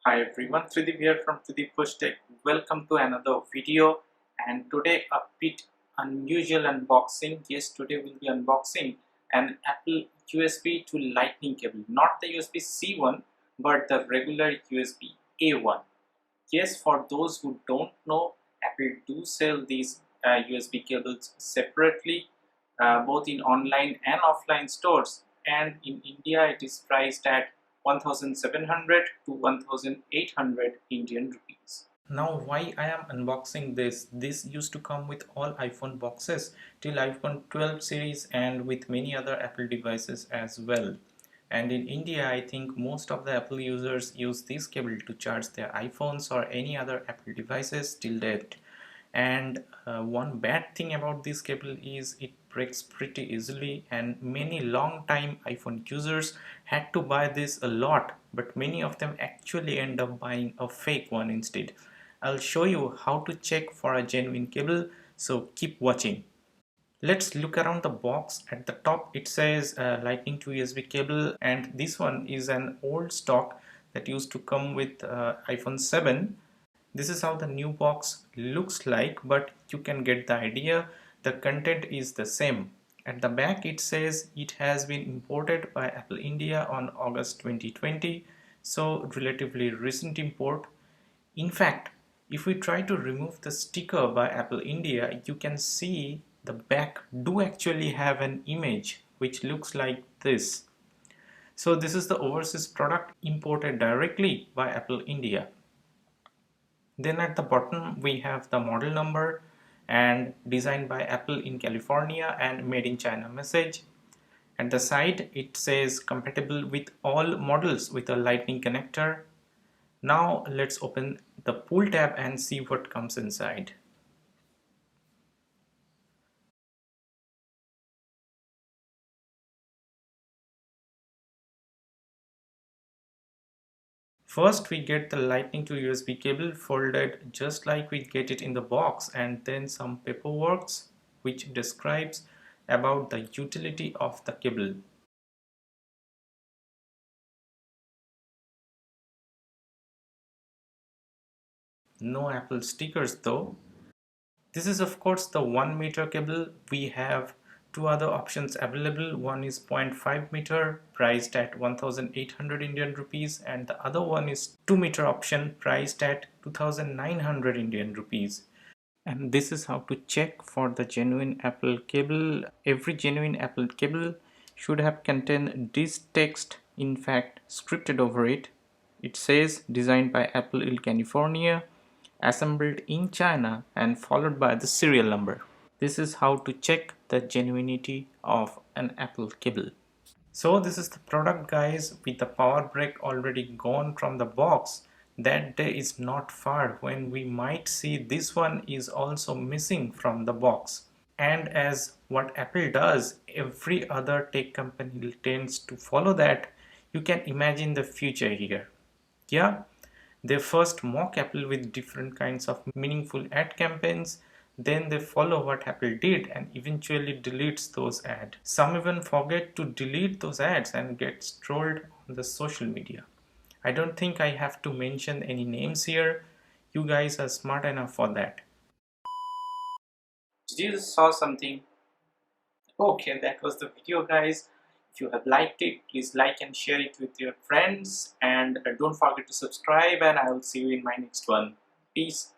Hi everyone, Tridib here from Tridib Tech. Welcome to another video, and today a bit unusual unboxing. Yes, today we'll be unboxing an Apple USB to Lightning cable, not the USB-C one, but the regular USB-A one. Yes, for those who don't know, Apple do sell these USB cables separately, both in online and offline stores. And in India, it is priced at 1,700 to 1,800 Indian rupees. Now, why I am unboxing this? This used to come with all iPhone boxes till iPhone 12 series and with many other Apple devices as well. And in India, I think most of the Apple users use this cable to charge their iPhones or any other Apple devices till date. And one bad thing about this cable is it breaks pretty easily, and many long time iPhone users had to buy this a lot, but many of them actually end up buying a fake one instead. I'll show you how to check for a genuine cable, so keep watching. Let's look around the box. At the top it says Lightning to USB cable, and this one is an old stock that used to come with iPhone 7. This is how the new box looks like, but you can get the idea. The content is the same. At the back it says it has been imported by Apple India on August 2020, so relatively recent import. In fact, if we try to remove the sticker by Apple India, you can see the back do actually have an image which looks like this. So this is the overseas product imported directly by Apple India. Then at the bottom we have the model number and designed by Apple in California and made in China message. At the side it says compatible with all models with a lightning connector. Now let's open the pull tab and see what comes inside. First we get the Lightning to USB cable folded just like we get it in the box, and then some paperwork which describes about the utility of the cable. No Apple stickers though. This is of course the 1 meter cable. We have two other options available. One is 0.5 meter priced at 1,800 Indian rupees, and the other one is 2 meter option priced at 2,900 Indian rupees. And this is how to check for the genuine Apple cable. Every genuine Apple cable should have contained this text, in fact scripted over it. It says designed by Apple in California, assembled in China, and followed by the serial number. This is how to check the genuinity of an Apple cable. So this is the product guys, with the power brick already gone from the box. That day is not far when we might see this one is also missing from the box. And as what Apple does, every other tech company tends to follow that. You can imagine the future here. Yeah, they first mock Apple with different kinds of meaningful ad campaigns, then they follow what Apple did and eventually deletes those ads. Some even forget to delete those ads and get trolled on the social media. I don't think I have to mention any names here. You guys are smart enough for that. Did you saw something? Okay, that was the video guys. If you have liked it, please like and share it with your friends, and don't forget to subscribe, and I will see you in my next one. Peace.